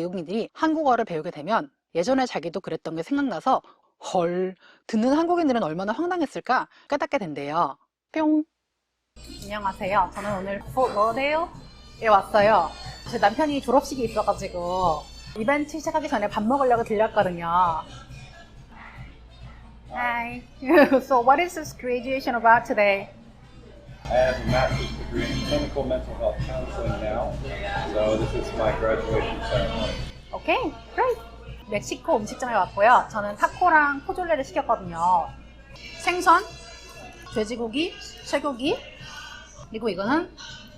외국인들이 한국어를 배우게 되면 예전에 자기도 그랬던 게 생각나서 헐, 듣는 한국인들은 얼마나 황당했을까 깨닫게 된대요. 뿅. 안녕하세요. 저는 오늘 포르테일에 왔어요. 제 남편이 졸업식이 있어가지고 이벤트 시작하기 전에 밥 먹으려고 들렸거든요. Hi. So what is this graduation about today? I have a master's degree in clinical mental health counseling now, so this is my graduation ceremony. Okay, great. 멕시코 음식점에 왔고요. 저는 타코랑 포졸레를 시켰거든요. 생선, 돼지고기, 쇠고기, 그리고 이거는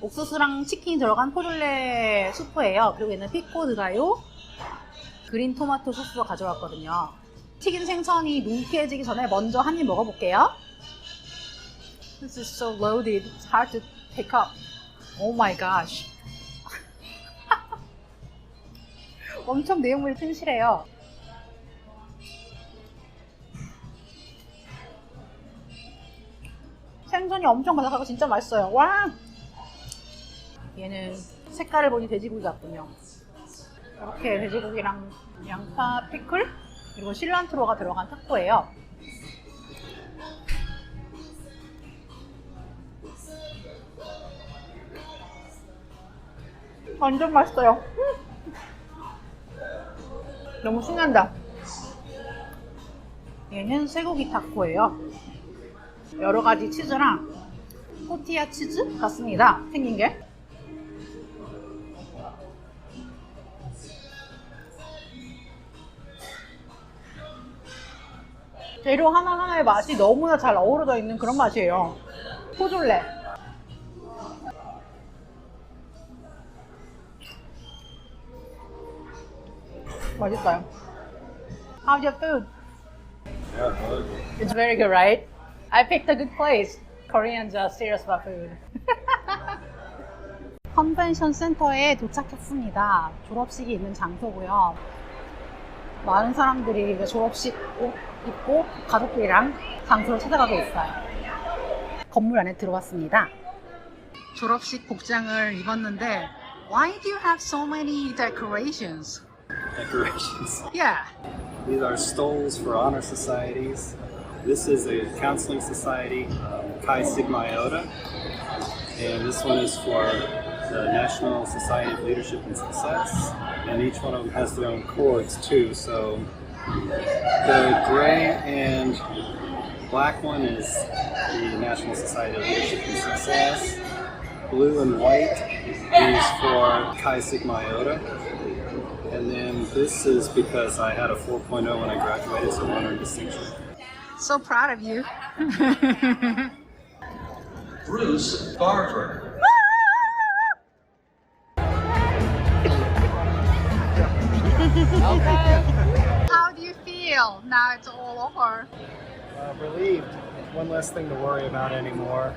옥수수랑 치킨이 들어간 포졸레 수프예요. 그리고 얘는 피코 드라요, 그린 토마토 소스도 가져왔거든요. 튀긴 생선이 눅눅해지기 전에 먼저 한 입 먹어볼게요. This is so loaded. It's hard to pick up. Oh my gosh. 엄청 내용물이 튼실해요. 생선이 엄청 바삭하고 진짜 맛있어요. 와! 얘는 색깔을 보니 돼지고기 같군요. 이렇게 돼지고기랑 양파, 피클, 그리고 실란트로가 들어간 타코예요. 완전 맛있어요. 너무 신난다. 얘는 쇠고기 타코예요. 여러가지 치즈랑 토티아 치즈 같습니다. 생긴 게. 재료 하나하나의 맛이 너무나 잘 어우러져 있는 그런 맛이에요. 포졸레. 맛있어요. How's your food? Yeah, really. It's very good, right? I picked a good place. Koreans are serious about food. 컨벤션 센터에 도착했습니다. 졸업식이 있는 장소고요. 많은 사람들이 졸업식 옷 입고 가족들이랑 장소를 찾아가고 있어요. 건물 안에 들어왔습니다. 졸업식 복장을 입었는데 Why do you have so many decorations? Decorations. Yeah. These are stoles for honor societies. This is a counseling society, Chi Sigma Iota, and this one is for the National Society of Leadership and Success, and each one of them has their own cords too. So the gray and black one is the National Society of Leadership and Success. Blue and white is for Chi Sigma Iota. And then this is because I had a 4.0 when I graduated, so honor and distinction. So proud of you. Bruce Barber. How do you feel now it's all over? Relieved. One less thing to worry about anymore.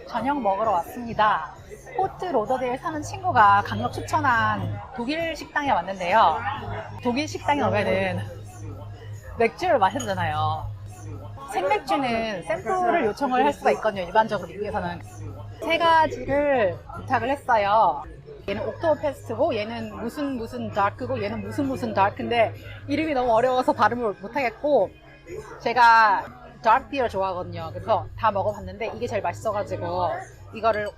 저녁 먹으러 왔습니다. 포트 로더데일 사는 친구가 강력 추천한 독일 식당에 왔는데요. 독일 식당에 오면은 맥주를 마셔야 되잖아요. 생맥주는 샘플을 요청을 할 수가 있거든요. 일반적으로 미국에서는. 세 가지를 부탁을 했어요. 얘는 옥토버페스트고 얘는 무슨 다크고 얘는 무슨 다크인데 이름이 너무 어려워서 발음을 못하겠고 제가 다크 비어 좋아하거든요. 그래서 다 먹어봤는데 이게 제일 맛있어가지고 이거를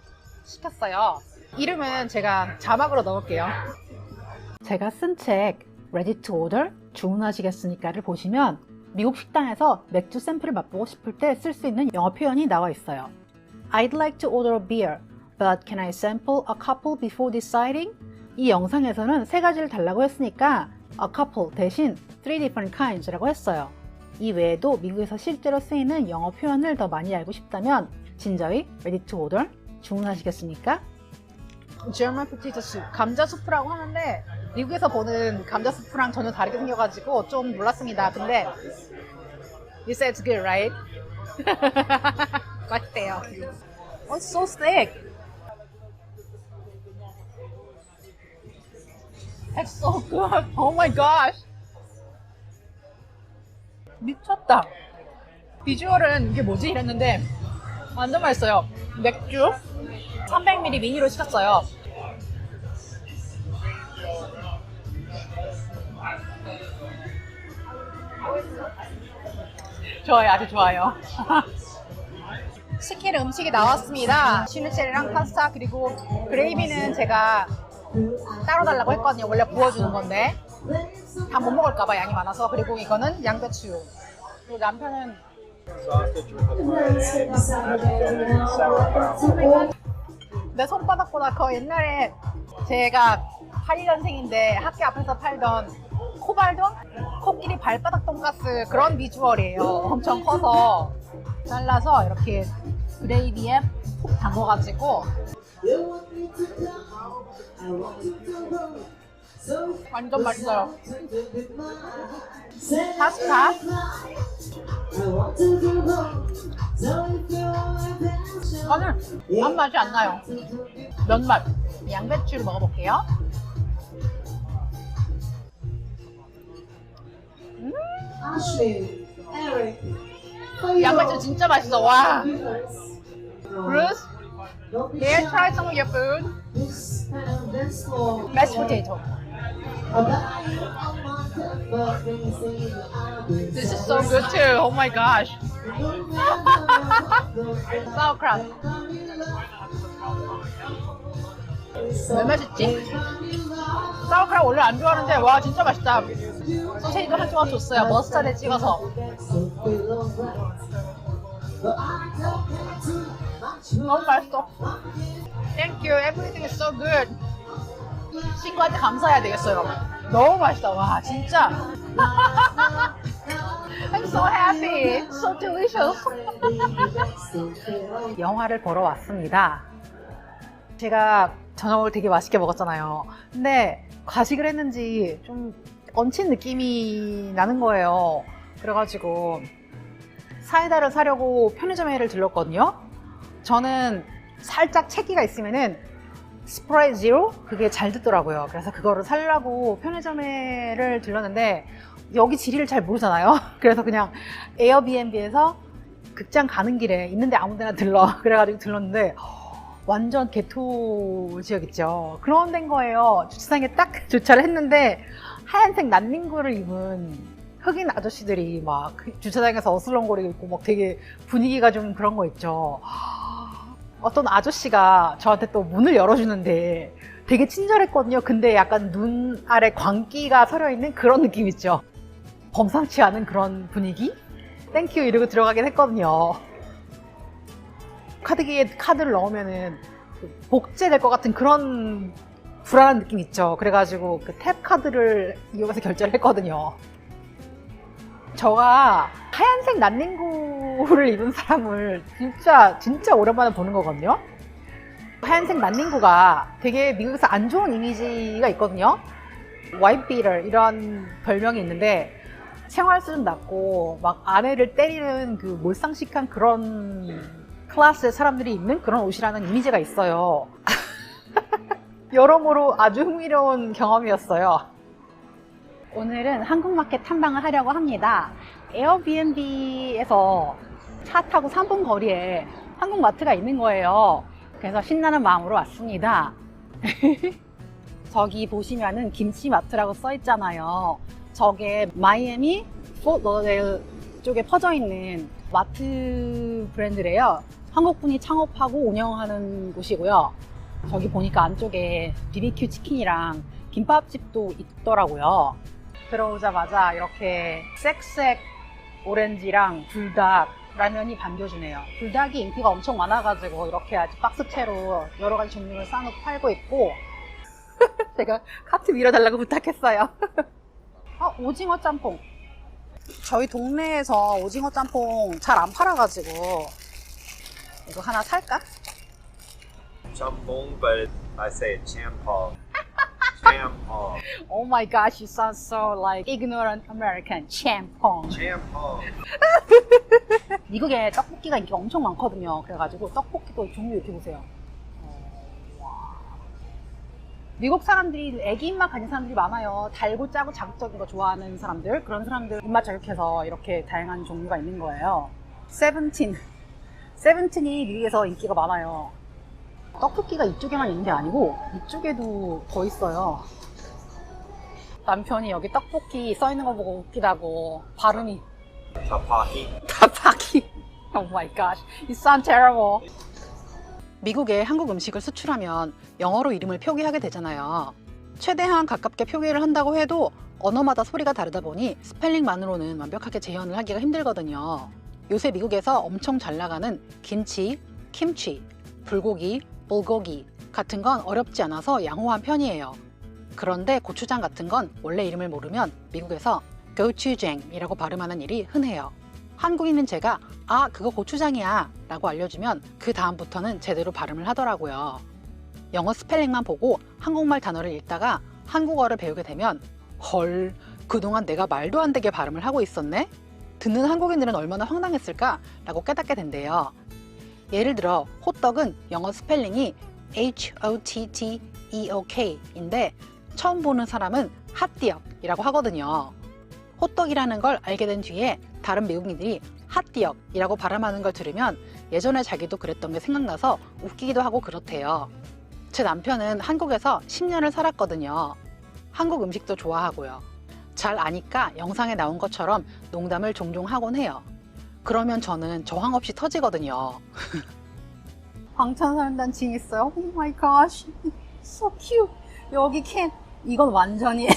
시켰어요. 이름은 제가 자막으로 넣을게요. 제가 쓴 책 Ready to Order? 주문하시겠습니까를 보시면 미국 식당에서 맥주 샘플을 맛보고 싶을 때 쓸 수 있는 영어 표현이 나와 있어요. I'd like to order a beer, but can I sample a couple before deciding? 이 영상에서는 세 가지를 달라고 했으니까 a couple 대신 three different kinds라고 했어요. 이 외에도 미국에서 실제로 쓰이는 영어 표현을 더 많이 알고 싶다면 진저히 Ready to Order? 주문하시겠습니까? German potato soup, 감자 수프라고 하는데 미국에서 보는 감자 수프랑 전혀 다르게 생겨가지고 좀 놀랐습니다. 근데 you said it's good, right? 맛있대요. Oh, it's so thick. It's so good. Oh my gosh. 미쳤다. 비주얼은 이게 뭐지? 이랬는데 완전 맛있어요. 맥주 300ml 미니로 시켰어요. 좋아요, 아주 좋아요. 시킬 음식이 나왔습니다. 슈니첼이랑 파스타 그리고 그레이비는 제가 따로 달라고 했거든요. 원래 부어주는 건데 다 못 먹을까봐 양이 많아서. 그리고 이거는 양배추. 그리고 남편은 Sausage with a fried egg, mashed potatoes, sauerkraut. 내 손바닥보다 그 옛날에 제가 82년생인데 학교 앞에서 팔던 코발돈? 코끼리 발바닥 돈가스 그런 비주얼이에요. 엄청 커서 잘라서 이렇게 그레이비에 푹 담궈가지고 완전 맛있어요. 파스타 저는 아무 맛이 안 나요. 면맛. 양배추를 먹어볼게요. Ashley, Eric, 양배추 진짜 맛있어. 와. Bruce, may I try some of your food? Mashed potato. This is so good too. Oh my gosh. Sauerkraut. 왜 맛있지? sauerkraut 원래 안 좋아하는데 와 진짜 맛있다. 소세지도 한 조각 줬어요. 머스타드에 찍어서. 너무 맛있어. Thank you. Everything is so good. 친구한테 감사해야 되겠어요. 너무 맛있다. 와 진짜. I'm so happy. So delicious. 영화를 보러 왔습니다. 제가 저녁을 되게 맛있게 먹었잖아요. 근데 과식을 했는지 좀 얹힌 느낌이 나는 거예요. 그래가지고 사이다를 사려고 편의점에를 들렀거든요. 저는 살짝 채기가 있으면은 스프라이 제로 그게 잘 듣더라고요. 그래서 그거를 사려고 편의점에를 들렀는데 여기 지리를 잘 모르잖아요. 그래서 그냥 에어비앤비에서 극장 가는 길에 있는데 아무 데나 들러 그래가지고 들렀는데 완전 개토 지역 있죠. 그런 데인 거예요. 주차장에 딱 주차를 했는데 하얀색 난닝구를 입은 흑인 아저씨들이 막 주차장에서 어슬렁거리고 있고 막 되게 분위기가 좀 그런 거 있죠. 어떤 아저씨가 저한테 또 문을 열어주는데 되게 친절했거든요. 근데 약간 눈 아래 광기가 서려있는 그런 느낌 있죠. 범상치 않은 그런 분위기? 땡큐 이러고 들어가긴 했거든요. 카드기에 카드를 넣으면은 복제될 것 같은 그런 불안한 느낌 있죠. 그래가지고 그 탭 카드를 이용해서 결제를 했거든요. 저가 하얀색 난닝구를 입은 사람을 진짜 오랜만에 보는 거거든요. 하얀색 난닝구가 되게 미국에서 안 좋은 이미지가 있거든요. 와이프 비터 이런 별명이 있는데 생활 수준 낮고 막 아내를 때리는 그 몰상식한 그런 클래스의 사람들이 입는 그런 옷이라는 이미지가 있어요. 여러모로 아주 흥미로운 경험이었어요. 오늘은 한국마켓 탐방을 하려고 합니다. 에어비앤비에서 차 타고 3분 거리에 한국마트가 있는 거예요. 그래서 신나는 마음으로 왔습니다. 저기 보시면은 김치마트라고 써 있잖아요. 저게 마이애미, 포트 로더데일 쪽에 퍼져 있는 마트 브랜드래요. 한국분이 창업하고 운영하는 곳이고요. 저기 보니까 안쪽에 BBQ 치킨이랑 김밥집도 있더라고요. 들어오자마자 이렇게 쌕쌕 오렌지랑 불닭 라면이 반겨주네요. 불닭이 인기가 엄청 많아가지고 이렇게 아주 박스채로 여러 가지 종류를 싸놓고 팔고 있고 제가 카트 밀어달라고 부탁했어요. 오징어 짬뽕. 저희 동네에서 오징어 짬뽕 잘 안 팔아가지고 이거 하나 살까? Jambon, but I say champong. Champong. Oh my gosh, you sound so like ignorant American. champong. Champong. 미국에 떡볶이가 인기가 엄청 많거든요. 그래가지고 떡볶이도 종류 이렇게 보세요. 미국 사람들이 애기 입맛 가진 사람들이 많아요. 달고 짜고 자극적인 거 좋아하는 사람들, 그런 사람들 입맛 저격해서 이렇게 다양한 종류가 있는 거예요. 세븐틴이 미국에서 인기가 많아요. 떡볶이가 이쪽에만 있는 게 아니고 이쪽에도 더 있어요. 남편이 여기 떡볶이 써 있는 거 보고 웃기다고 발음이 Tapaki. 타파키. Oh my gosh, you sound terrible. 미국에 한국 음식을 수출하면 영어로 이름을 표기하게 되잖아요. 최대한 가깝게 표기를 한다고 해도 언어마다 소리가 다르다 보니 스펠링만으로는 완벽하게 재현을 하기가 힘들거든요. 요새 미국에서 엄청 잘 나가는 김치, kimchi, 불고기, bulgogi 같은 건 어렵지 않아서 양호한 편이에요. 그런데 고추장 같은 건 원래 이름을 모르면 미국에서 gochujang이라고 발음하는 일이 흔해요. 한국인은 제가 그거 고추장이야 라고 알려주면 그 다음부터는 제대로 발음을 하더라고요. 영어 스펠링만 보고 한국말 단어를 읽다가 한국어를 배우게 되면 헐, 그동안 내가 말도 안 되게 발음을 하고 있었네? 듣는 한국인들은 얼마나 황당했을까? 라고 깨닫게 된대요. 예를 들어 호떡은 영어 스펠링이 H-O-T-T-E-O-K인데 처음 보는 사람은 핫띠역이라고 하거든요. 호떡이라는 걸 알게 된 뒤에 다른 미국인들이 핫띠역이라고 발음하는 걸 들으면 예전에 자기도 그랬던 게 생각나서 웃기기도 하고 그렇대요. 제 남편은 한국에서 10년을 살았거든요. 한국 음식도 좋아하고요. 잘 아니까 영상에 나온 것처럼 농담을 종종 하곤 해요. 그러면 저는 저항 없이 터지거든요. 방탄소년단 징 있어요? Oh my gosh, so cute. 여기 캔 이건 완전히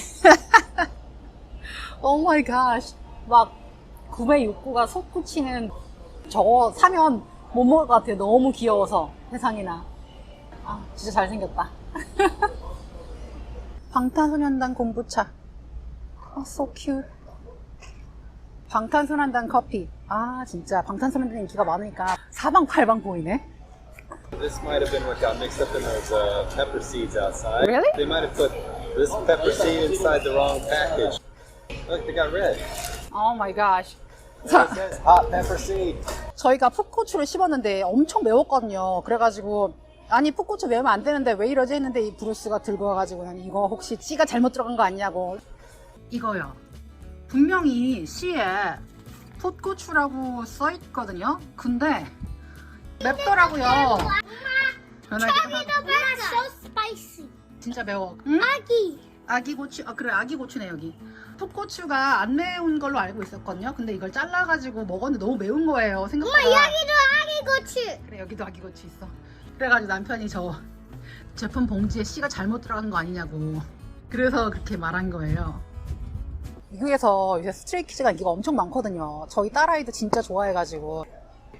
Oh my gosh, 막 구매 욕구가 솟구치는 저거 사면 못 먹을 것 같아요. 너무 귀여워서 세상에나. 진짜 잘생겼다. 방탄소년단 kombucha. so cute. 방탄소년단 커피. 진짜 방탄소년단 인기가 많으니까 사방팔방 보이네. This might have been what got mixed up in those pepper seeds outside. Really? They might have put this pepper seed inside the wrong package. Look, they got red. Oh my gosh. It says hot pepper seed. 저희가 풋고추를 씹었는데 엄청 매웠거든요. 그래가지고 아니 풋고추 매우면 안 되는데 왜 이러지 했는데 이 브루스가 들고 와가지고 난 이거 혹시 씨가 잘못 들어간 거 아니냐고. 이거요. 분명히 씨에 풋고추라고 써있거든요. 근데 맵더라고요. so spicy. 진짜 매워. 응? Aggie. 아기 고추. 그래 아기 고추네 여기. 풋고추가 안 매운 걸로 알고 있었거든요. 근데 이걸 잘라가지고 먹었는데 너무 매운 거예요. 생각보다. 여기도 아기 고추. 그래 여기도 아기 고추 있어. 그래가지고 남편이 저 제품 봉지에 씨가 잘못 들어간 거 아니냐고. 그래서 그렇게 말한 거예요. 미국에서 요새 스트레이키즈가 인기가 엄청 많거든요. 저희 딸아이도 진짜 좋아해가지고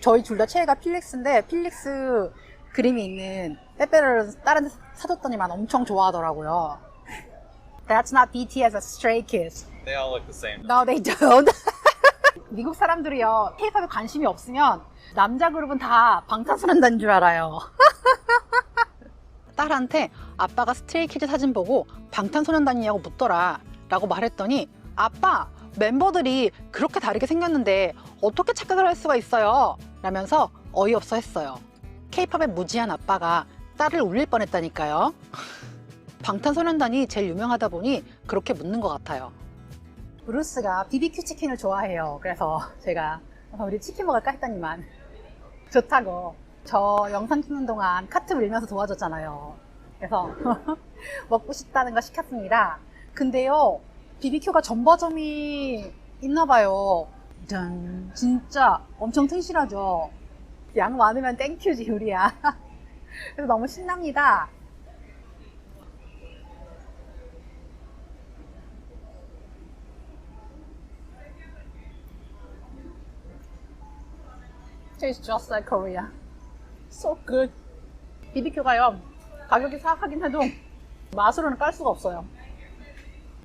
저희 둘 다 최애가 필릭스인데 필릭스 그림이 있는 빼빼로를 다른 데 사줬더니만 엄청 좋아하더라고요. That's not BTS, that's Stray Kids. They all look the same. No, they don't. 미국 사람들이요, K-팝에 관심이 없으면 남자 그룹은 다 방탄소년단인 줄 알아요. 딸한테 아빠가 스트레이키즈 사진 보고 방탄소년단이냐고 묻더라 라고 말했더니 아빠, 멤버들이 그렇게 다르게 생겼는데 어떻게 착각을 할 수가 있어요? 라면서 어이없어 했어요. K-팝에 무지한 아빠가 딸을 울릴 뻔했다니까요. 방탄소년단이 제일 유명하다 보니 그렇게 묻는 것 같아요. 브루스가 BBQ 치킨을 좋아해요. 그래서 제가 우리 치킨 먹을까 했더니만 좋다고. 저 영상 찍는 동안 카트 밀면서 도와줬잖아요. 그래서 먹고 싶다는 거 시켰습니다. 근데요, BBQ가 전바점이 있나봐요. 짠, 진짜 엄청 튼실하죠. 양 많으면 땡큐지 우리야. 그래서 너무 신납니다. Tastes just like Korea. So good. BBQ가요, 가격이 사악하긴 해도 맛으로는 깔 수가 없어요.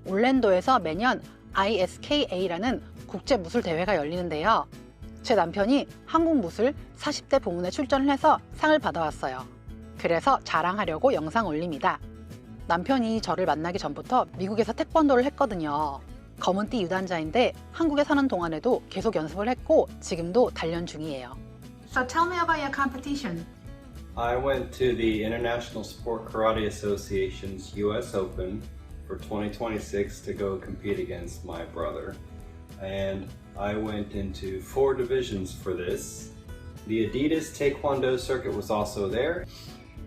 올랜도에서 매년 ISKA라는 국제 무술 대회가 열리는데요. 제 남편이 한국 무술 40대 부문에 출전을 해서 상을 받아왔어요. 그래서 자랑하려고 영상 올립니다. 남편이 저를 만나기 전부터 미국에서 태권도를 했거든요. 검은띠 유단자인데 한국에 사는 동안에도 계속 연습을 했고 지금도 단련 중이에요. So tell me about your competition. I went to the International Sport Karate Association's US Open for 2026 to go compete against my brother. And I went into 4 divisions for this. The Adidas Taekwondo circuit was also there.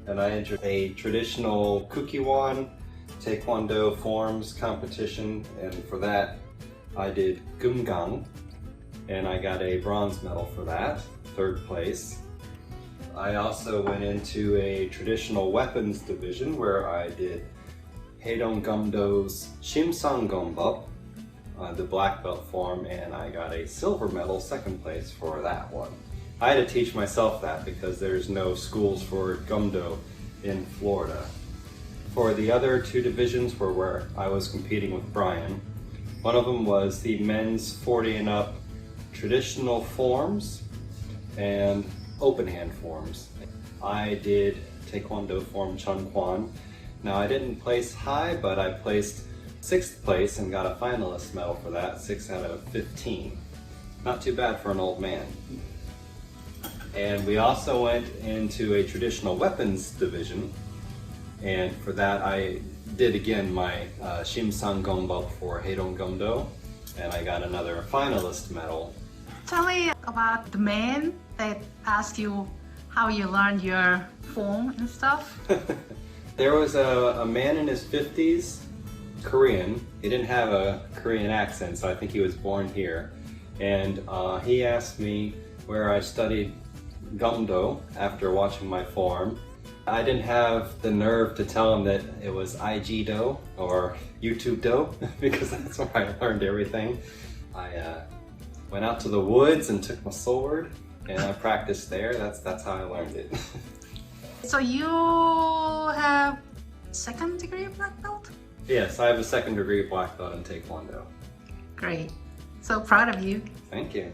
And I entered a traditional Kukiwon Taekwondo forms competition. And for that, I did Gumgang. and I got a bronze medal for that, 3rd place. I also went into a traditional weapons division where I did Haedong Gumdo's Shimsang Gumbop, the black belt form, and I got a silver medal, 2nd place for that one. I had to teach myself that because there's no schools for Gumdo in Florida. For the other 2 divisions were where I was competing with Brian. One of them was the men's 40 and up traditional forms and open hand forms. I did Taekwondo form Chun Kwan. Now I didn't place high, but I placed 6th place and got a finalist medal for that, 6 out of 15. Not too bad for an old man. And we also went into a traditional weapons division, and for that I did again my Shimsang Gumbop for Haedong Gumdo, and I got another finalist medal. Tell me about the man that asked you how you learned your form and stuff. There was a man in his 50s, Korean. He didn't have a Korean accent, so I think he was born here. And he asked me where I studied Gumdo after watching my form. I didn't have the nerve to tell him that it was IG-Do or YouTube-Do because that's where I learned everything. I went out to the woods and took my sword and I practiced there. That's how I learned it. So you have 2nd degree black belt? Yes, I have a 2nd degree black belt in Taekwondo. Great. So proud of you. Thank you.